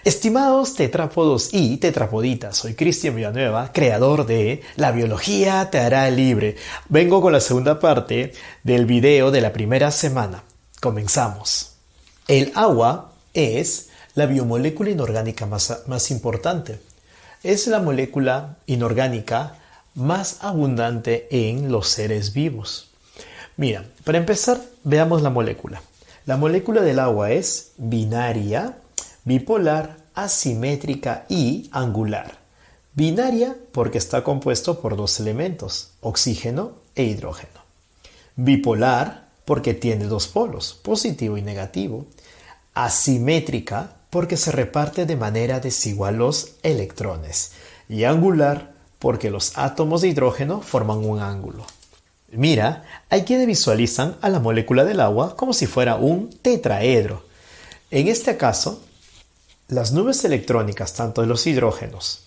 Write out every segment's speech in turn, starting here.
Estimados tetrápodos y tetrapoditas, soy Cristian Villanueva, creador de La Biología Te Hará Libre. Vengo con la segunda parte del video de la primera semana. Comenzamos. El agua es la biomolécula inorgánica más importante. Es la molécula inorgánica más abundante en los seres vivos. Mira, para empezar, veamos la molécula. La molécula del agua es binaria, bipolar, asimétrica y angular. Binaria porque está compuesto por dos elementos, oxígeno e hidrógeno. Bipolar porque tiene dos polos, positivo y negativo. Asimétrica porque se reparte de manera desigual los electrones. Y angular porque los átomos de hidrógeno forman un ángulo. Mira, hay quienes visualizan a la molécula del agua como si fuera un tetraedro. En este caso, las nubes electrónicas tanto de los hidrógenos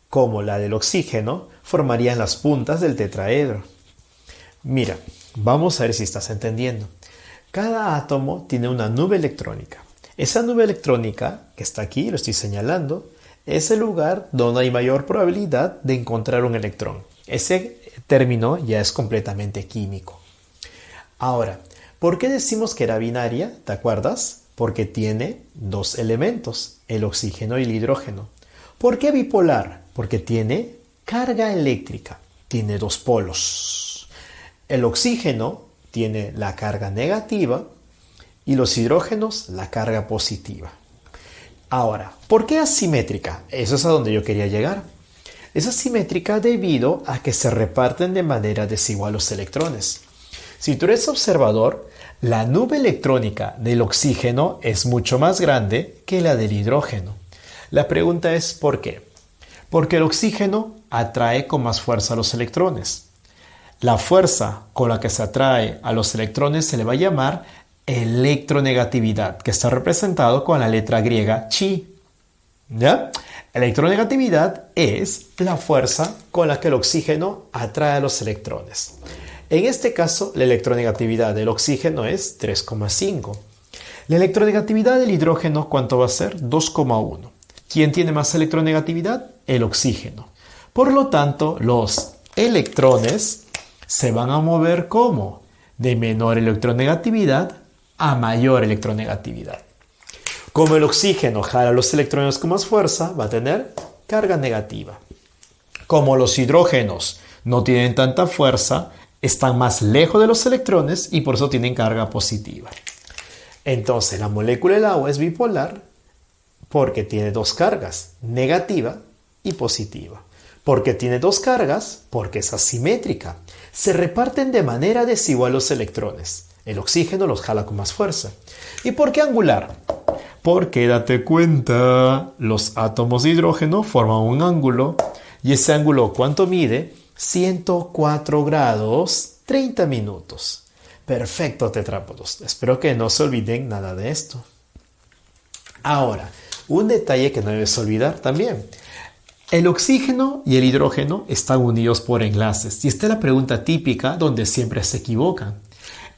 como la del oxígeno formarían las puntas del tetraedro. Mira, vamos a ver si estás entendiendo. Cada átomo tiene una nube electrónica. Esa nube electrónica que está aquí, lo estoy señalando, es el lugar donde hay mayor probabilidad de encontrar un electrón. Ese término ya es completamente químico. Ahora, ¿por qué decimos que era binaria? ¿Te acuerdas? Porque tiene dos elementos, el oxígeno y el hidrógeno. ¿Por qué bipolar? Porque tiene carga eléctrica, tiene dos polos. El oxígeno tiene la carga negativa y los hidrógenos la carga positiva. Ahora, ¿por qué asimétrica? Eso es a donde yo quería llegar. Es asimétrica debido a que se reparten de manera desigual los electrones. Si tú eres observador, la nube electrónica del oxígeno es mucho más grande que la del hidrógeno. La pregunta es ¿por qué? Porque el oxígeno atrae con más fuerza a los electrones. La fuerza con la que se atrae a los electrones se le va a llamar electronegatividad, que está representado con la letra griega chi. ¿Ya? Electronegatividad es la fuerza con la que el oxígeno atrae a los electrones. En este caso, la electronegatividad del oxígeno es 3,5. La electronegatividad del hidrógeno, ¿cuánto va a ser? 2,1. ¿Quién tiene más electronegatividad? El oxígeno. Por lo tanto, los electrones se van a mover como de menor electronegatividad a mayor electronegatividad. Como el oxígeno jala los electrones con más fuerza, va a tener carga negativa. Como los hidrógenos no tienen tanta fuerza, están más lejos de los electrones y por eso tienen carga positiva. Entonces, la molécula del agua es bipolar porque tiene dos cargas, negativa y positiva. Porque tiene dos cargas, porque es asimétrica. Se reparten de manera desigual los electrones. El oxígeno los jala con más fuerza. ¿Y por qué angular? Porque date cuenta, los átomos de hidrógeno forman un ángulo y ese ángulo, ¿cuánto mide? 104 grados, 30 minutos. Perfecto, tetrápodos. Espero que no se olviden nada de esto. Ahora, un detalle que no debes olvidar también. El oxígeno y el hidrógeno están unidos por enlaces. Y esta es la pregunta típica donde siempre se equivocan.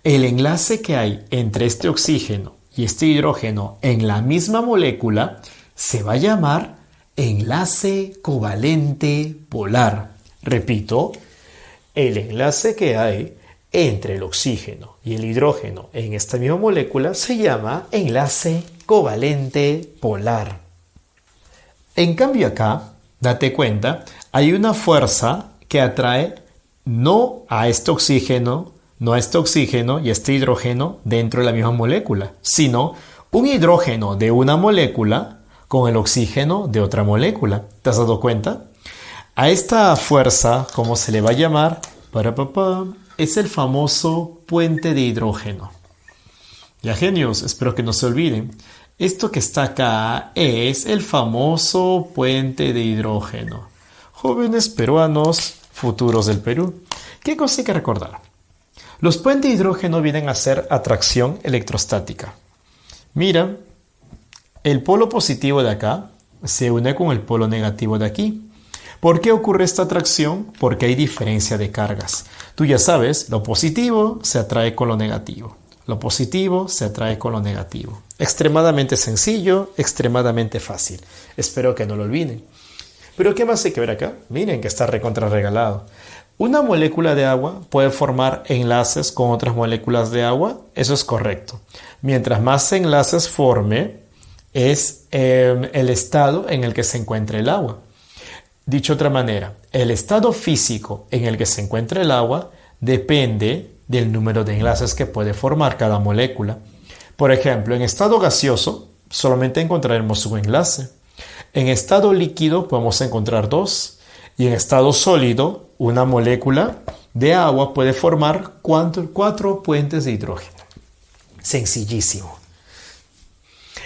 El enlace que hay entre este oxígeno y este hidrógeno en la misma molécula se va a llamar enlace covalente polar. Repito, el enlace que hay entre el oxígeno y el hidrógeno en esta misma molécula se llama enlace covalente polar. En cambio acá, date cuenta, hay una fuerza que atrae no a este oxígeno y este hidrógeno dentro de la misma molécula, sino un hidrógeno de una molécula con el oxígeno de otra molécula. ¿Te has dado cuenta? A esta fuerza, ¿cómo se le va a llamar? Es el famoso puente de hidrógeno. Ya, genios, espero que no se olviden. Esto que está acá es el famoso puente de hidrógeno. Jóvenes peruanos, futuros del Perú, ¿qué cosa hay que recordar? Los puentes de hidrógeno vienen a ser atracción electrostática. Mira, el polo positivo de acá se une con el polo negativo de aquí. ¿Por qué ocurre esta atracción? Porque hay diferencia de cargas. Tú ya sabes, lo positivo se atrae con lo negativo. Lo positivo se atrae con lo negativo. Extremadamente sencillo, extremadamente fácil. Espero que no lo olviden. Pero ¿qué más hay que ver acá? Miren que está recontra regalado. Una molécula de agua puede formar enlaces con otras moléculas de agua. Eso es correcto. Mientras más enlaces forme, es el estado en el que se encuentra el agua. Dicho de otra manera, el estado físico en el que se encuentra el agua depende del número de enlaces que puede formar cada molécula. Por ejemplo, en estado gaseoso solamente encontraremos un enlace. En estado líquido podemos encontrar dos. Y en estado sólido, una molécula de agua puede formar 4 puentes de hidrógeno. Sencillísimo.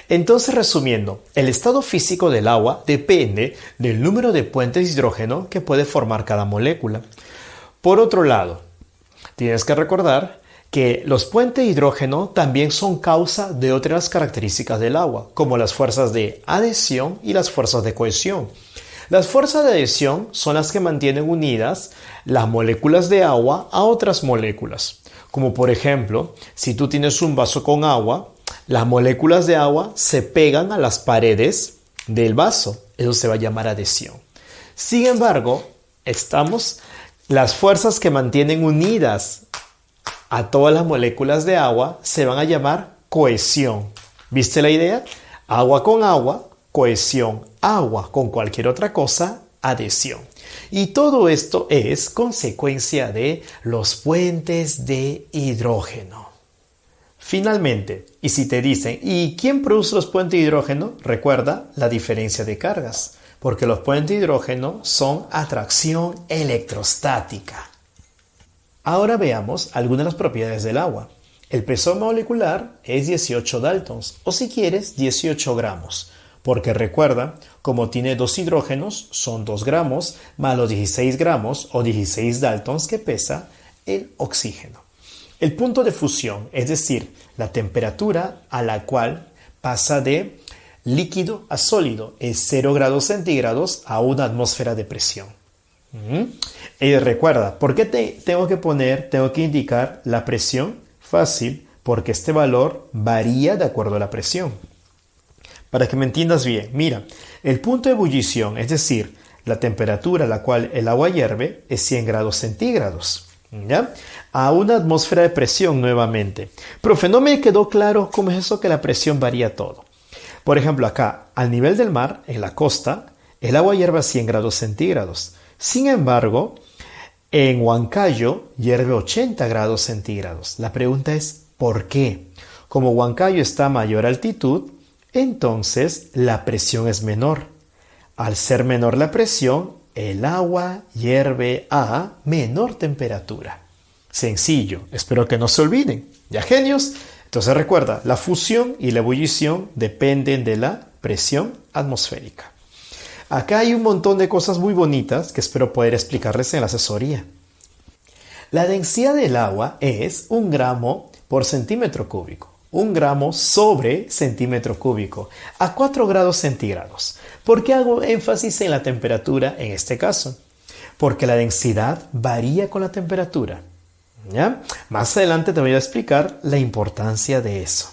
Entonces, resumiendo, el estado físico del agua depende del número de puentes de hidrógeno que puede formar cada molécula. Por otro lado, tienes que recordar que los puentes de hidrógeno también son causa de otras características del agua, como las fuerzas de adhesión y las fuerzas de cohesión. Las fuerzas de adhesión son las que mantienen unidas las moléculas de agua a otras moléculas. Como por ejemplo, si tú tienes un vaso con agua, las moléculas de agua se pegan a las paredes del vaso. Eso se va a llamar adhesión. Sin embargo, las fuerzas que mantienen unidas a todas las moléculas de agua se van a llamar cohesión. ¿Viste la idea? Agua con agua, cohesión. Agua con cualquier otra cosa, adhesión. Y todo esto es consecuencia de los puentes de hidrógeno. Finalmente, y si te dicen, ¿y quién produce los puentes de hidrógeno? Recuerda la diferencia de cargas, porque los puentes de hidrógeno son atracción electrostática. Ahora veamos algunas de las propiedades del agua. El peso molecular es 18 daltons, o si quieres, 18 gramos. Porque recuerda, como tiene 2 hidrógenos, son 2 gramos, más los 16 gramos o 16 daltons que pesa el oxígeno. El punto de fusión, es decir, la temperatura a la cual pasa de líquido a sólido, es 0 grados centígrados a una atmósfera de presión. Y recuerda, ¿por qué tengo que indicar la presión? Fácil, porque este valor varía de acuerdo a la presión. Para que me entiendas bien, mira, el punto de ebullición, es decir, la temperatura a la cual el agua hierve, es 100 grados centígrados. ¿Ya? A una atmósfera de presión nuevamente. Profe, no me quedó claro cómo es eso que la presión varía todo. Por ejemplo, acá, al nivel del mar, en la costa, el agua hierve a 100 grados centígrados. Sin embargo, en Huancayo hierve 80 grados centígrados. La pregunta es, ¿por qué? Como Huancayo está a mayor altitud, entonces la presión es menor. Al ser menor la presión, el agua hierve a menor temperatura. Sencillo, espero que no se olviden. ¿Ya, genios? Entonces recuerda, la fusión y la ebullición dependen de la presión atmosférica. Acá hay un montón de cosas muy bonitas que espero poder explicarles en la asesoría. La densidad del agua es 1 gramo por centímetro cúbico. 1 gramo sobre centímetro cúbico a 4 grados centígrados. ¿Por qué hago énfasis en la temperatura en este caso? Porque la densidad varía con la temperatura. ¿Ya? Más adelante te voy a explicar la importancia de eso.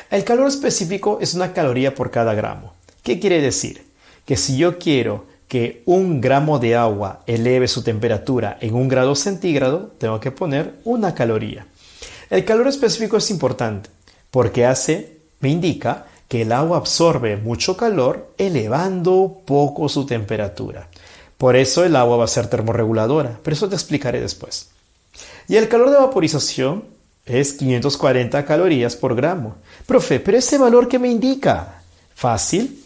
El calor específico es 1 caloría por cada gramo. ¿Qué quiere decir? Que si yo quiero que 1 gramo de agua eleve su temperatura en 1 grado centígrado, tengo que poner 1 caloría. El calor específico es importante porque me indica que el agua absorbe mucho calor elevando poco su temperatura. Por eso el agua va a ser termorreguladora, pero eso te explicaré después. Y el calor de vaporización es 540 calorías por gramo. Profe, ¿pero ese valor qué me indica? Fácil.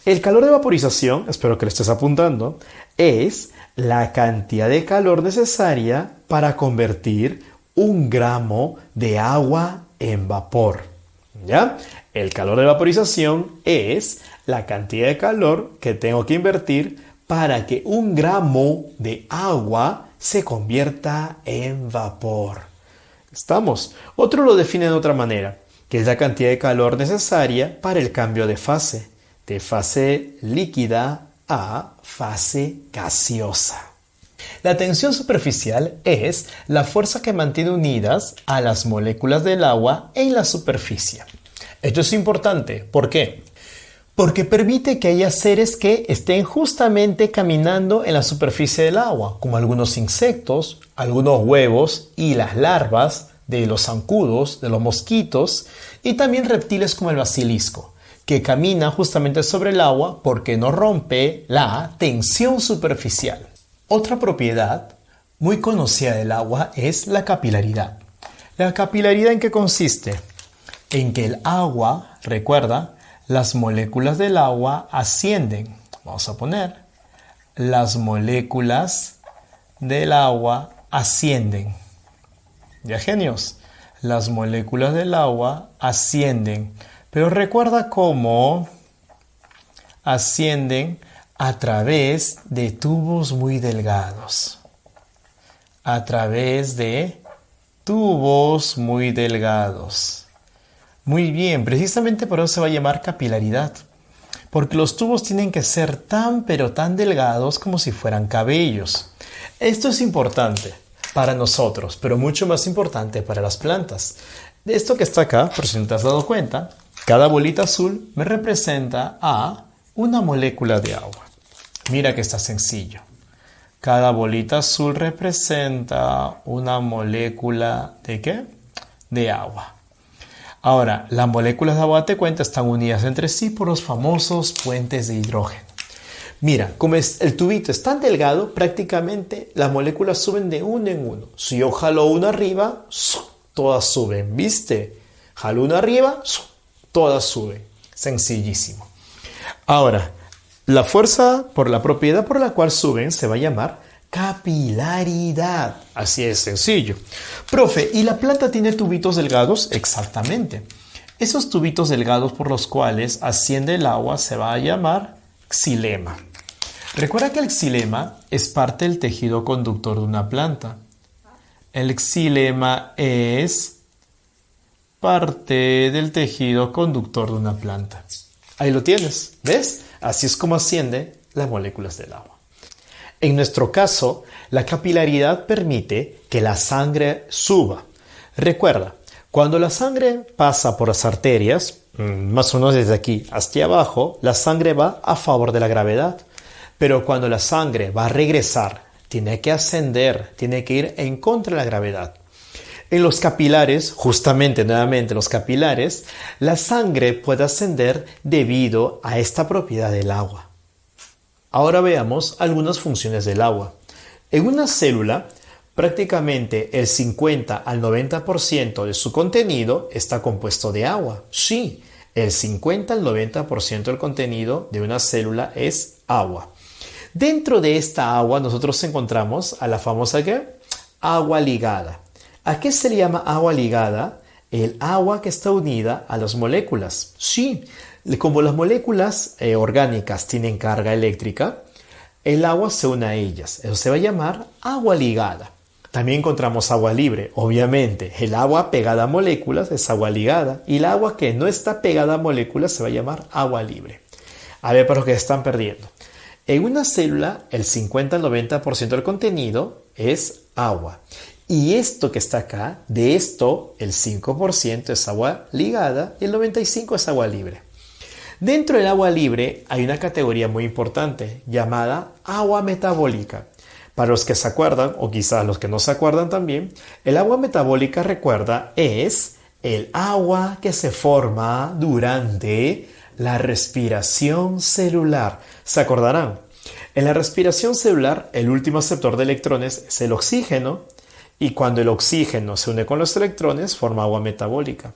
El calor de vaporización, espero que lo estés apuntando, es la cantidad de calor necesaria para convertir 1 gramo de agua en vapor. ¿Ya? El calor de vaporización es la cantidad de calor que tengo que invertir para que 1 gramo de agua se convierta en vapor. ¿Estamos? Otro lo define de otra manera, que es la cantidad de calor necesaria para el cambio de fase líquida a fase gaseosa. La tensión superficial es la fuerza que mantiene unidas a las moléculas del agua en la superficie. Esto es importante. ¿Por qué? Porque permite que haya seres que estén justamente caminando en la superficie del agua, como algunos insectos, algunos huevos y las larvas de los zancudos, de los mosquitos, y también reptiles como el basilisco, que camina justamente sobre el agua porque no rompe la tensión superficial. Otra propiedad muy conocida del agua es la capilaridad. ¿La capilaridad en qué consiste? En que el agua, recuerda, las moléculas del agua ascienden. Vamos a poner, las moléculas del agua ascienden. Ya, genios, las moléculas del agua ascienden. Pero recuerda cómo ascienden a través de tubos muy delgados. A través de tubos muy delgados. Muy bien, precisamente por eso se va a llamar capilaridad. Porque los tubos tienen que ser tan pero tan delgados como si fueran cabellos. Esto es importante para nosotros, pero mucho más importante para las plantas. De esto que está acá, por si no te has dado cuenta, cada bolita azul me representa a una molécula de agua. Mira que está sencillo. Cada bolita azul representa una molécula ¿de qué? De agua. Ahora, las moléculas de agua, te cuenta, están unidas entre sí por los famosos puentes de hidrógeno. Mira, como el tubito es tan delgado, prácticamente las moléculas suben de uno en uno. Si yo jalo una arriba, todas suben, ¿viste? Jalo una arriba, todas suben. Sencillísimo. Ahora, la fuerza por la propiedad por la cual suben se va a llamar capilaridad. Así es sencillo. Profe, ¿y la planta tiene tubitos delgados? Exactamente. Esos tubitos delgados por los cuales asciende el agua se va a llamar xilema. Recuerda que el xilema es parte del tejido conductor de una planta. El xilema es parte del tejido conductor de una planta. Ahí lo tienes, ¿ves? Así es como ascienden las moléculas del agua. En nuestro caso, la capilaridad permite que la sangre suba. Recuerda, cuando la sangre pasa por las arterias, más o menos desde aquí hasta abajo, la sangre va a favor de la gravedad. Pero cuando la sangre va a regresar, tiene que ascender, tiene que ir en contra de la gravedad. En los capilares, justamente nuevamente los capilares, la sangre puede ascender debido a esta propiedad del agua. Ahora veamos algunas funciones del agua. En una célula, prácticamente el 50 al 90% de su contenido está compuesto de agua. Sí, el 50 al 90% del contenido de una célula es agua. Dentro de esta agua nosotros encontramos a la famosa ¿qué? Agua ligada. ¿A qué se le llama agua ligada? El agua que está unida a las moléculas. Sí, como las moléculas orgánicas tienen carga eléctrica, el agua se une a ellas. Eso se va a llamar agua ligada. También encontramos agua libre. Obviamente, el agua pegada a moléculas es agua ligada. Y el agua que no está pegada a moléculas se va a llamar agua libre. A ver, para los que están perdiendo. En una célula, el 50 al 90% del contenido es agua. Y esto que está acá, de esto, el 5% es agua ligada y el 95% es agua libre. Dentro del agua libre hay una categoría muy importante llamada agua metabólica. Para los que se acuerdan, o quizás los que no se acuerdan también, el agua metabólica, recuerda, es el agua que se forma durante la respiración celular. ¿Se acordarán? En la respiración celular, el último aceptor de electrones es el oxígeno, y cuando el oxígeno se une con los electrones, forma agua metabólica.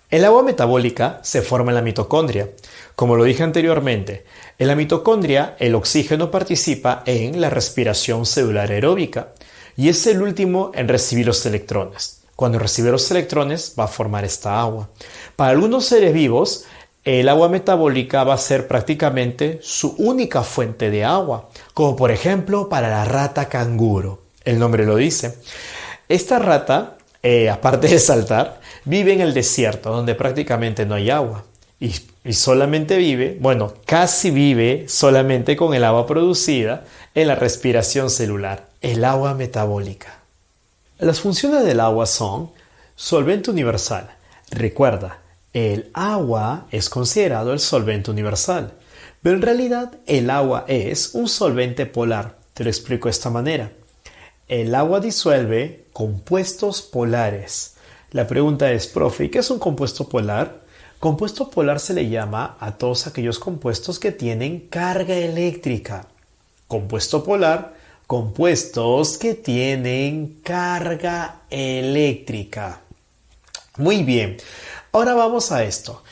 El agua metabólica se forma en la mitocondria. Como lo dije anteriormente, en la mitocondria el oxígeno participa en la respiración celular aeróbica y es el último en recibir los electrones. Cuando recibe los electrones va a formar esta agua. Para algunos seres vivos, el agua metabólica va a ser prácticamente su única fuente de agua, como por ejemplo para la rata canguro. El nombre lo dice. Esta rata, aparte de saltar, vive en el desierto, donde prácticamente no hay agua. Y solamente vive, bueno, casi vive solamente con el agua producida en la respiración celular. el agua metabólica. Las funciones del agua son solvente universal. Recuerda, el agua es considerado el solvente universal, pero en realidad el agua es un solvente polar. Te lo explico de esta manera. El agua disuelve compuestos polares. La pregunta es, profe, ¿y qué es un compuesto polar? Compuesto polar se le llama a todos aquellos compuestos que tienen carga eléctrica. Compuesto polar, compuestos que tienen carga eléctrica. Muy bien, ahora vamos a esto.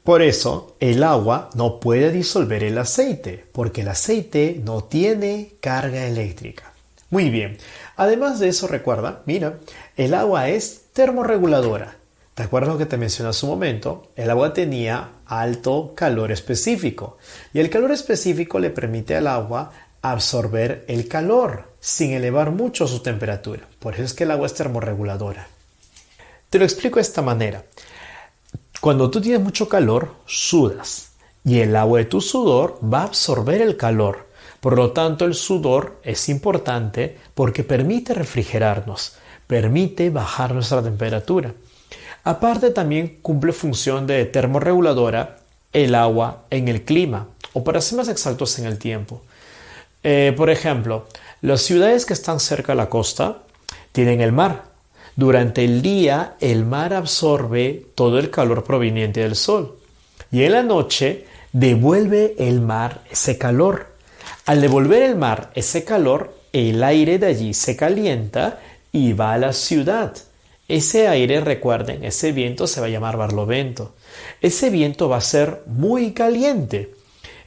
Por eso, el agua no puede disolver el aceite, porque el aceite no tiene carga eléctrica. Muy bien, además de eso, recuerda, mira, el agua es termorreguladora. ¿Te acuerdas lo que te mencioné hace un momento? El agua tenía alto calor específico y el calor específico le permite al agua absorber el calor sin elevar mucho su temperatura. Por eso es que el agua es termorreguladora. Te lo explico de esta manera. Cuando tú tienes mucho calor, sudas y el agua de tu sudor va a absorber el calor. Por lo tanto, el sudor es importante porque permite refrigerarnos, permite bajar nuestra temperatura. Aparte, también cumple función de termorreguladora el agua en el clima, o para ser más exactos en el tiempo. Por ejemplo, las ciudades que están cerca de la costa tienen el mar. Durante el día, el mar absorbe todo el calor proveniente del sol. Y en la noche, devuelve el mar ese calor. Al devolver el mar ese calor, el aire de allí se calienta y va a la ciudad. Ese aire, recuerden, ese viento se va a llamar barlovento. Ese viento va a ser muy caliente.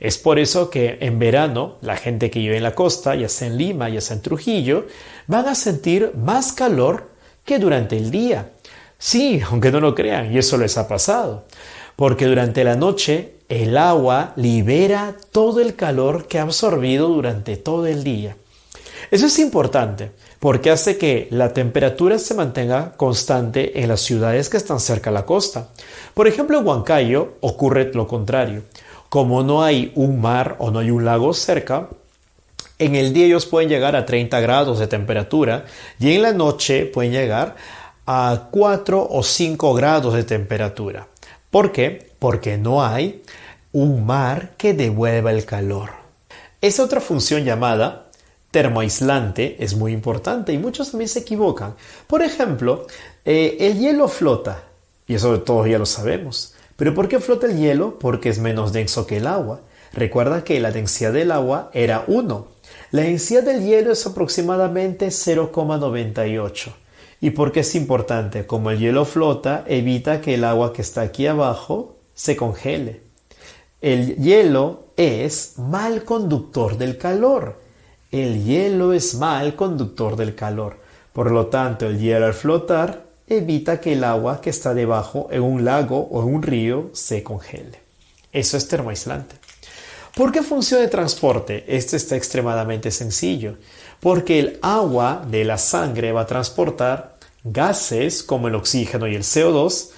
Es por eso que en verano la gente que vive en la costa, ya sea en Lima, ya sea en Trujillo, van a sentir más calor que durante el día. Sí, aunque no lo crean, y eso les ha pasado. Porque durante la noche el agua libera todo el calor que ha absorbido durante todo el día. Eso es importante porque hace que la temperatura se mantenga constante en las ciudades que están cerca de la costa. Por ejemplo, en Huancayo ocurre lo contrario. Como no hay un mar o no hay un lago cerca, en el día ellos pueden llegar a 30 grados de temperatura y en la noche pueden llegar a 4 o 5 grados de temperatura. ¿Por qué? Porque no hay un mar que devuelva el calor. Esa otra función llamada termoaislante es muy importante y muchos también se equivocan. Por ejemplo, el hielo flota, y eso todos ya lo sabemos. ¿Pero por qué flota el hielo? Porque es menos denso que el agua. Recuerda que la densidad del agua era 1. La densidad del hielo es aproximadamente 0,98. ¿Y por qué es importante? Como el hielo flota, evita que el agua que está aquí abajo se congele. El hielo es mal conductor del calor. El hielo es mal conductor del calor. Por lo tanto, el hielo al flotar evita que el agua que está debajo en un lago o en un río se congele. Eso es termoaislante. ¿Por qué función de transporte? Esto está extremadamente sencillo. Porque el agua de la sangre va a transportar gases como el oxígeno y el CO2.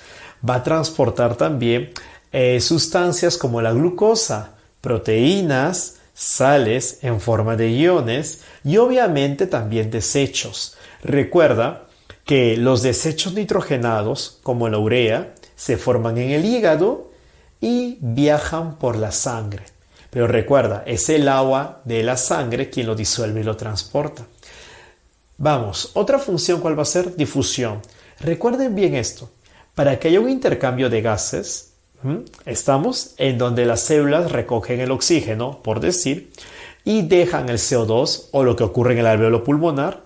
Va a transportar también sustancias como la glucosa, proteínas, sales en forma de iones y obviamente también desechos. Recuerda que los desechos nitrogenados, como la urea, se forman en el hígado y viajan por la sangre. Pero recuerda, es el agua de la sangre quien lo disuelve y lo transporta. Vamos, otra función, ¿cuál va a ser? Difusión. Recuerden bien esto. Para que haya un intercambio de gases, estamos en donde las células recogen el oxígeno, por decir, y dejan el CO2 o lo que ocurre en el alveolo pulmonar,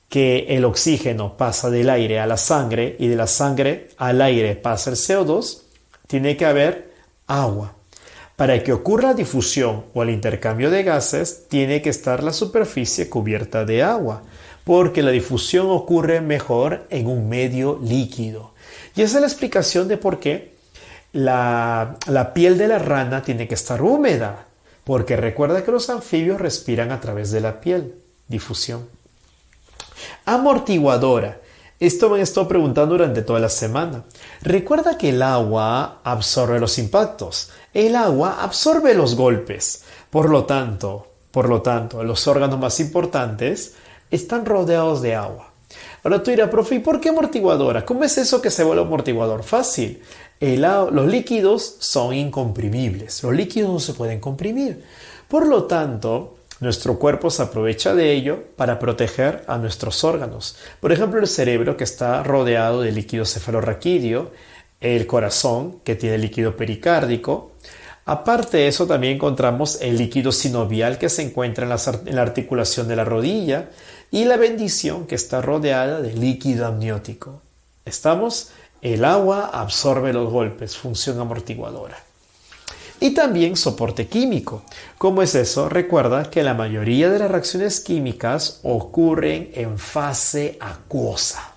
que el oxígeno pasa del aire a la sangre y de la sangre al aire pasa el CO2, tiene que haber agua. Para que ocurra la difusión o el intercambio de gases, tiene que estar la superficie cubierta de agua, porque la difusión ocurre mejor en un medio líquido. Y esa es la explicación de por qué la piel de la rana tiene que estar húmeda, porque recuerda que los anfibios respiran a través de la piel. Difusión. Amortiguadora. Esto me han estado preguntando durante toda la semana. Recuerda que el agua absorbe los impactos. El agua absorbe los golpes. Por lo tanto, los órganos más importantes están rodeados de agua. Ahora tú dirás, profe, ¿y por qué amortiguadora? ¿Cómo es eso que se vuelve amortiguador? Fácil. Los líquidos son incomprimibles. Los líquidos no se pueden comprimir. Por lo tanto, nuestro cuerpo se aprovecha de ello para proteger a nuestros órganos. Por ejemplo, el cerebro, que está rodeado de líquido cefalorraquídeo, el corazón, que tiene líquido pericárdico. Aparte de eso, también encontramos el líquido sinovial, que se encuentra en la articulación de la rodilla, y la bendición, que está rodeada de líquido amniótico. ¿Estamos? El agua absorbe los golpes, función amortiguadora. Y también soporte químico. ¿Cómo es eso? Recuerda que la mayoría de las reacciones químicas ocurren en fase acuosa.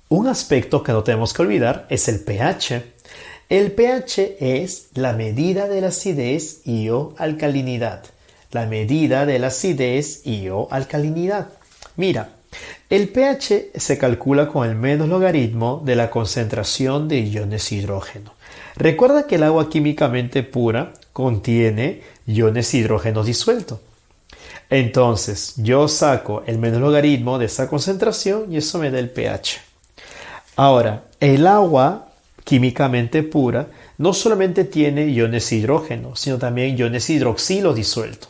Un aspecto que no tenemos que olvidar es el pH. El pH es la medida de la acidez y o alcalinidad. La medida de la acidez y o alcalinidad. Mira, el pH se calcula con el menos logaritmo de la concentración de iones hidrógeno. Recuerda que el agua químicamente pura contiene iones hidrógeno disueltos. Entonces, yo saco el menos logaritmo de esa concentración y eso me da el pH. Ahora, el agua químicamente pura no solamente tiene iones hidrógeno, sino también iones hidroxilo disueltos.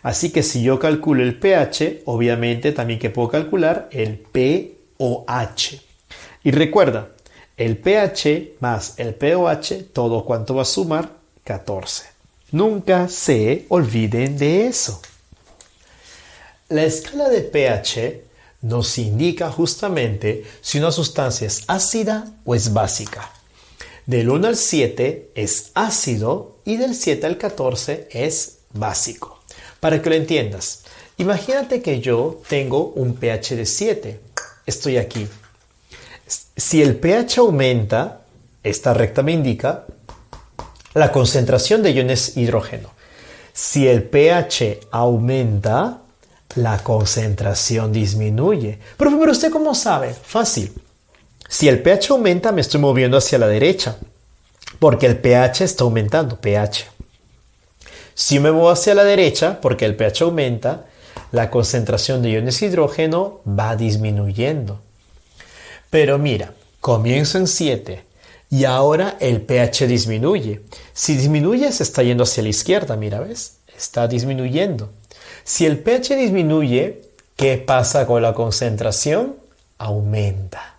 Así que si yo calculo el pH, obviamente también que puedo calcular el pOH. Y recuerda, el pH más el pOH, todo cuánto va a sumar, 14. Nunca se olviden de eso. La escala de pH nos indica justamente si una sustancia es ácida o es básica. Del 1 al 7 es ácido y del 7 al 14 es básico. Para que lo entiendas, imagínate que yo tengo un pH de 7. Estoy aquí. Si el pH aumenta, esta recta me indica la concentración de iones hidrógeno. Si el pH aumenta, la concentración disminuye. Pero ¿usted cómo sabe? Fácil. Si el pH aumenta, me estoy moviendo hacia la derecha, porque el pH está aumentando, pH. Si me muevo hacia la derecha, porque el pH aumenta, la concentración de iones hidrógeno va disminuyendo. Pero mira, comienzo en 7 y ahora el pH disminuye. Si disminuye, se está yendo hacia la izquierda, mira, ¿ves? Está disminuyendo. Si el pH disminuye, ¿qué pasa con la concentración? Aumenta.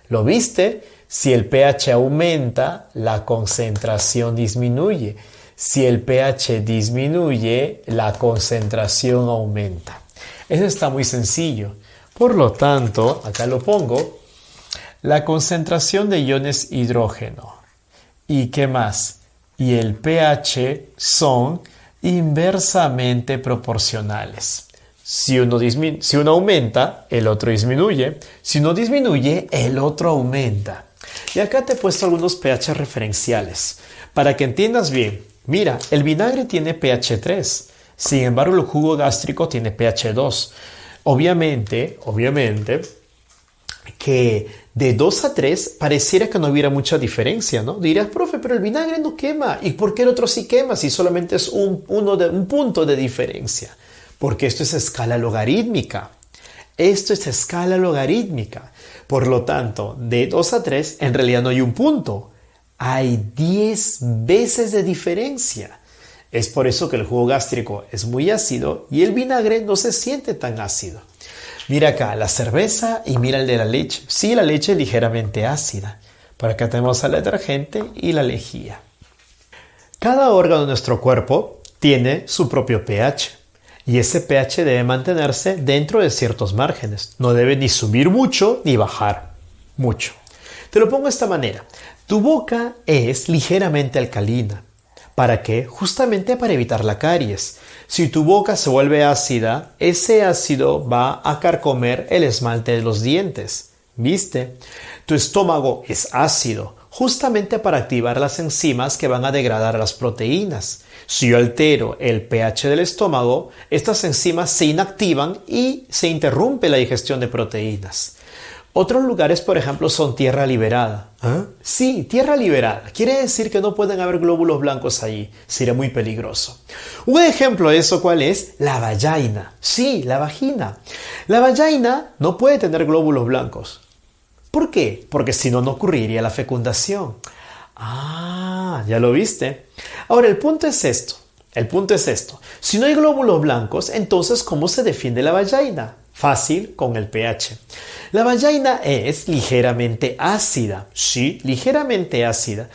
¿Lo viste? Si el pH aumenta, la concentración disminuye. Si el pH disminuye, la concentración aumenta. Eso está muy sencillo. Por lo tanto, acá lo pongo, la concentración de iones hidrógeno. ¿Y qué más? Y el pH son inversamente proporcionales. Si uno aumenta, el otro disminuye. Si uno disminuye, el otro aumenta. Y acá te he puesto algunos pH referenciales para que entiendas bien. Mira, el vinagre tiene pH 3, sin embargo el jugo gástrico tiene pH 2. Obviamente, que de 2 a 3 pareciera que no hubiera mucha diferencia, ¿no? Dirás, profe, pero el vinagre no quema. ¿Y por qué el otro sí quema si solamente es un punto de diferencia? Porque esto es escala logarítmica. Esto es escala logarítmica. Por lo tanto, de 2 a 3 en realidad no hay un punto. Hay 10 veces de diferencia. Es por eso que el jugo gástrico es muy ácido y el vinagre no se siente tan ácido. Mira acá la cerveza y mira el de la leche. Sí, la leche es ligeramente ácida. Por acá tenemos al detergente y la lejía. Cada órgano de nuestro cuerpo tiene su propio pH. Y ese pH debe mantenerse dentro de ciertos márgenes. No debe ni subir mucho ni bajar mucho. Te lo pongo de esta manera. Tu boca es ligeramente alcalina. ¿Para qué? Justamente para evitar la caries. Si tu boca se vuelve ácida, ese ácido va a carcomer el esmalte de los dientes. ¿Viste? Tu estómago es ácido, justamente para activar las enzimas que van a degradar las proteínas. Si yo altero el pH del estómago, estas enzimas se inactivan y se interrumpe la digestión de proteínas. Otros lugares, por ejemplo, son tierra liberada. ¿Ah? Sí, tierra liberada. Quiere decir que no pueden haber glóbulos blancos allí. Sería muy peligroso. Un ejemplo de eso, ¿cuál es? La vagina. Sí, la vagina. La vagina no puede tener glóbulos blancos. ¿Por qué? Porque si no, no ocurriría la fecundación. Ah, ya lo viste. Ahora, el punto es esto. Si no hay glóbulos blancos, entonces, ¿cómo se defiende la vagina? Fácil, con el pH. La vagina es ligeramente ácida. Sí, ligeramente ácida.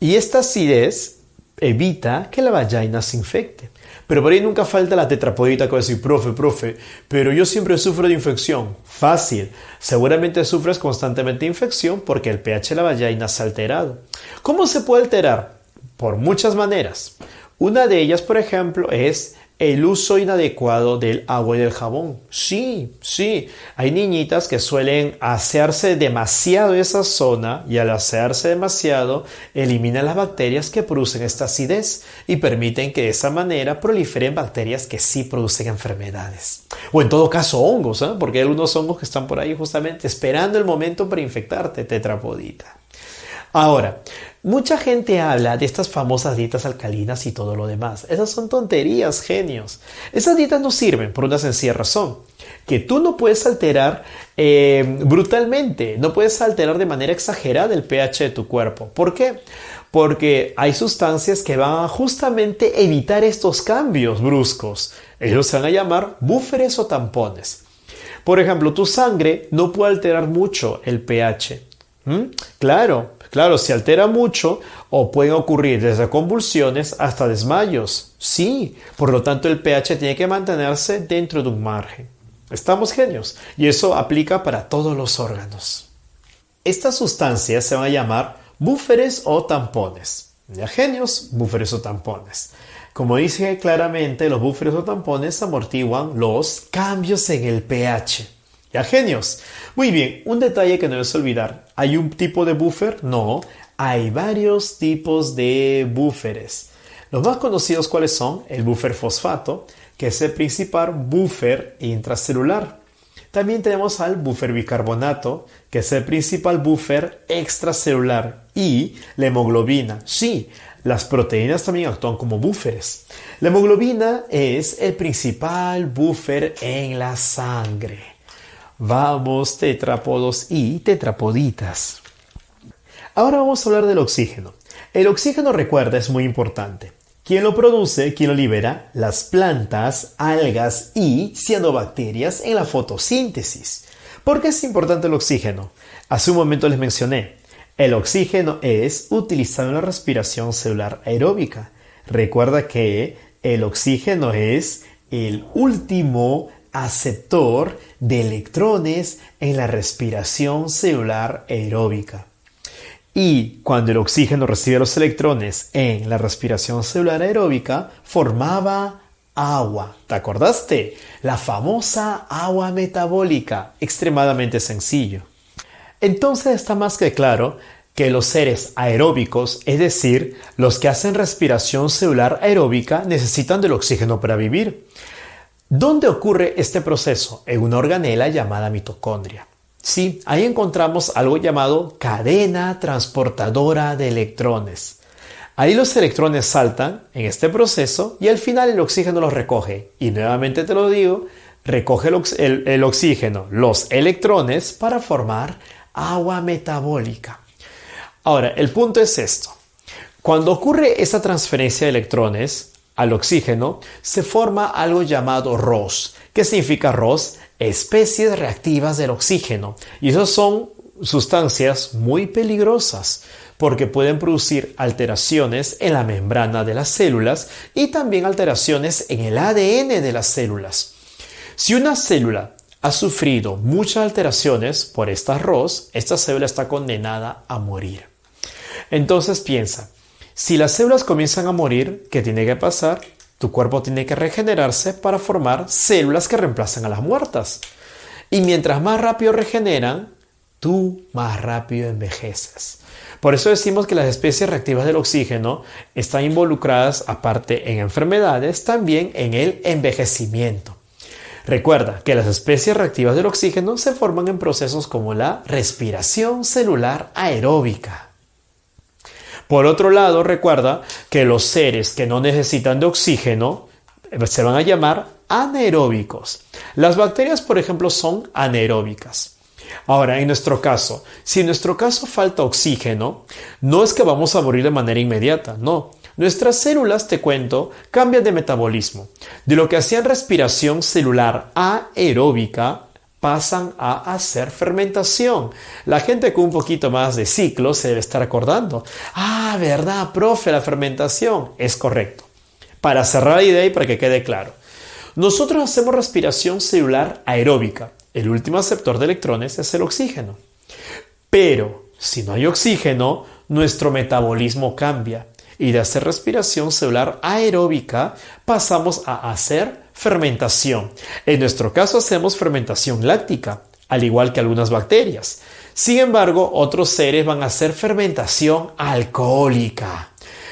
Y esta acidez evita que la vagina se infecte. Pero por ahí nunca falta la tetrapodita que va a decir, profe, pero yo siempre sufro de infección. Fácil. Seguramente sufres constantemente de infección porque el pH de la vagina se ha alterado. ¿Cómo se puede alterar? Por muchas maneras. Una de ellas, por ejemplo, es el uso inadecuado del agua y del jabón. Sí. Hay niñitas que suelen asearse demasiado esa zona y al asearse demasiado eliminan las bacterias que producen esta acidez y permiten que de esa manera proliferen bacterias que sí producen enfermedades. O en todo caso hongos, ¿eh? Porque hay algunos hongos que están por ahí justamente esperando el momento para infectarte, tetrapodita. Ahora, mucha gente habla de estas famosas dietas alcalinas y todo lo demás. Esas son tonterías, genios. Esas dietas no sirven por una sencilla razón. Que tú no puedes alterar brutalmente, no puedes alterar de manera exagerada el pH de tu cuerpo. ¿Por qué? Porque hay sustancias que van a justamente evitar estos cambios bruscos. Ellos se van a llamar búferes o tampones. Por ejemplo, tu sangre no puede alterar mucho el pH. Claro, se altera mucho o pueden ocurrir desde convulsiones hasta desmayos. Sí, por lo tanto el pH tiene que mantenerse dentro de un margen. Estamos genios y eso aplica para todos los órganos. Estas sustancias se van a llamar búferes o tampones. Ya genios, búferes o tampones. Como dice claramente, los búferes o tampones amortiguan los cambios en el pH. ¿Ya genios? Muy bien, un detalle que no debes olvidar. ¿Hay un tipo de buffer? No, hay varios tipos de búferes. Los más conocidos, ¿cuáles son? El buffer fosfato, que es el principal buffer intracelular. También tenemos al buffer bicarbonato, que es el principal buffer extracelular. Y la hemoglobina. Sí, las proteínas también actúan como búferes. La hemoglobina es el principal buffer en la sangre. Vamos, tetrápodos y tetrapoditas. Ahora vamos a hablar del oxígeno. El oxígeno, recuerda, es muy importante. ¿Quién lo produce? ¿Quién lo libera? Las plantas, algas y cianobacterias en la fotosíntesis. ¿Por qué es importante el oxígeno? Hace un momento les mencioné. El oxígeno es utilizado en la respiración celular aeróbica. Recuerda que el oxígeno es el último aceptor de electrones en la respiración celular aeróbica. Y cuando el oxígeno recibe los electrones en la respiración celular aeróbica, formaba agua. ¿Te acordaste? La famosa agua metabólica. Extremadamente sencillo. Entonces está más que claro que los seres aeróbicos, es decir, los que hacen respiración celular aeróbica, necesitan del oxígeno para vivir. ¿Dónde ocurre este proceso? En una organela llamada mitocondria. Sí, ahí encontramos algo llamado cadena transportadora de electrones. Ahí los electrones saltan en este proceso y al final el oxígeno los recoge. Y nuevamente te lo digo, recoge el oxígeno, los electrones para formar agua metabólica. Ahora, el punto es esto. Cuando ocurre esta transferencia de electrones al oxígeno, se forma algo llamado ROS. ¿Qué significa ROS? Especies reactivas del oxígeno. Y esas son sustancias muy peligrosas porque pueden producir alteraciones en la membrana de las células y también alteraciones en el ADN de las células. Si una célula ha sufrido muchas alteraciones por estas ROS, esta célula está condenada a morir. Entonces piensa, si las células comienzan a morir, ¿qué tiene que pasar? Tu cuerpo tiene que regenerarse para formar células que reemplacen a las muertas. Y mientras más rápido regeneran, tú más rápido envejeces. Por eso decimos que las especies reactivas del oxígeno están involucradas, aparte en enfermedades, también en el envejecimiento. Recuerda que las especies reactivas del oxígeno se forman en procesos como la respiración celular aeróbica. Por otro lado, recuerda que los seres que no necesitan de oxígeno se van a llamar anaeróbicos. Las bacterias, por ejemplo, son anaeróbicas. Ahora, en nuestro caso, si en nuestro caso falta oxígeno, no es que vamos a morir de manera inmediata, no. Nuestras células, te cuento, cambian de metabolismo. De lo que hacían respiración celular aeróbica, pasan a hacer fermentación. La gente con un poquito más de ciclo se debe estar acordando. Ah, ¿verdad, profe? La fermentación. Es correcto. Para cerrar la idea y para que quede claro. Nosotros hacemos respiración celular aeróbica. El último aceptor de electrones es el oxígeno. Pero si no hay oxígeno, nuestro metabolismo cambia. Y de hacer respiración celular aeróbica pasamos a hacer fermentación. En nuestro caso hacemos fermentación láctica, al igual que algunas bacterias. Sin embargo, otros seres van a hacer fermentación alcohólica.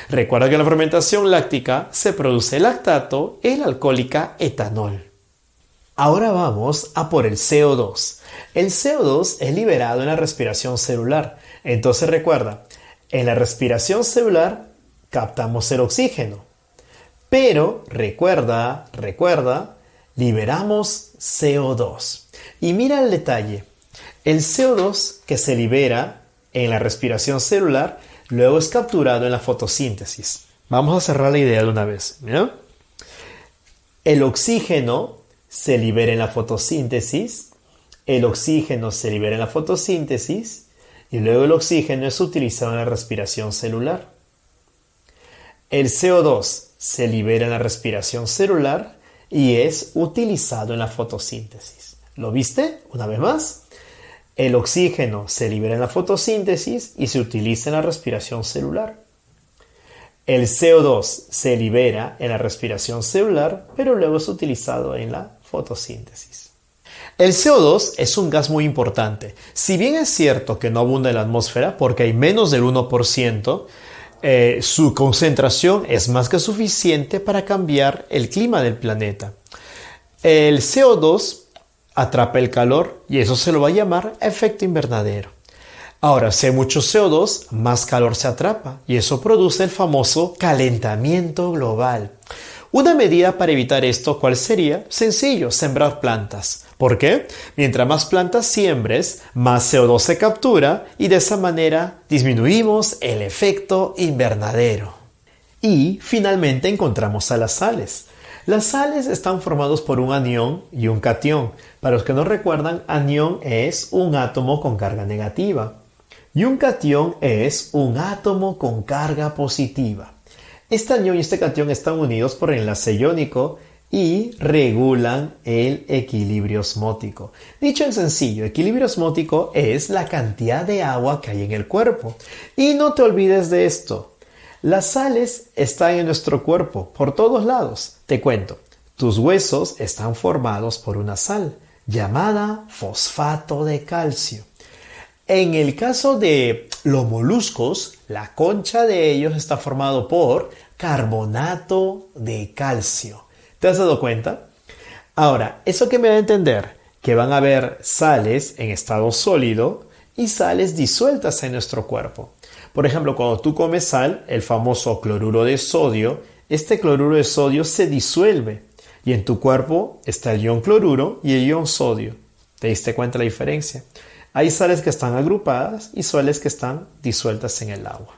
Recuerda que en la fermentación láctica se produce lactato y la alcohólica etanol. Ahora vamos a por el CO2. El CO2 es liberado en la respiración celular. Entonces recuerda, en la respiración celular captamos el oxígeno. Pero recuerda, liberamos CO2. Y mira el detalle. El CO2 que se libera en la respiración celular luego es capturado en la fotosíntesis. Vamos a cerrar la idea de una vez. ¿Mira? El oxígeno se libera en la fotosíntesis. El oxígeno se libera en la fotosíntesis. Y luego el oxígeno es utilizado en la respiración celular. El CO2 se libera en la respiración celular y es utilizado en la fotosíntesis. ¿Lo viste? Una vez más. El oxígeno se libera en la fotosíntesis y se utiliza en la respiración celular. El CO2 se libera en la respiración celular, pero luego es utilizado en la fotosíntesis. El CO2 es un gas muy importante. Si bien es cierto que no abunda en la atmósfera porque hay menos del 1%, su concentración es más que suficiente para cambiar el clima del planeta. El CO2 atrapa el calor y eso se lo va a llamar efecto invernadero. Ahora, si hay mucho CO2, más calor se atrapa y eso produce el famoso calentamiento global. Una medida para evitar esto, ¿cuál sería? Sencillo, sembrar plantas. ¿Por qué? Mientras más plantas siembres, más CO2 se captura y de esa manera disminuimos el efecto invernadero. Y finalmente encontramos a las sales. Las sales están formadas por un anión y un catión. Para los que no recuerdan, anión es un átomo con carga negativa y un catión es un átomo con carga positiva. Este anión y este catión están unidos por enlace iónico y regulan el equilibrio osmótico. Dicho en sencillo, equilibrio osmótico es la cantidad de agua que hay en el cuerpo. Y no te olvides de esto. Las sales están en nuestro cuerpo, por todos lados. Te cuento, tus huesos están formados por una sal llamada fosfato de calcio. En el caso de los moluscos, la concha de ellos está formado por carbonato de calcio. ¿Te has dado cuenta? Ahora, ¿eso qué me da a entender? Que van a haber sales en estado sólido y sales disueltas en nuestro cuerpo. Por ejemplo, cuando tú comes sal, el famoso cloruro de sodio, este cloruro de sodio se disuelve y en tu cuerpo está el ion cloruro y el ion sodio. ¿Te diste cuenta la diferencia? Hay sales que están agrupadas y sales que están disueltas en el agua.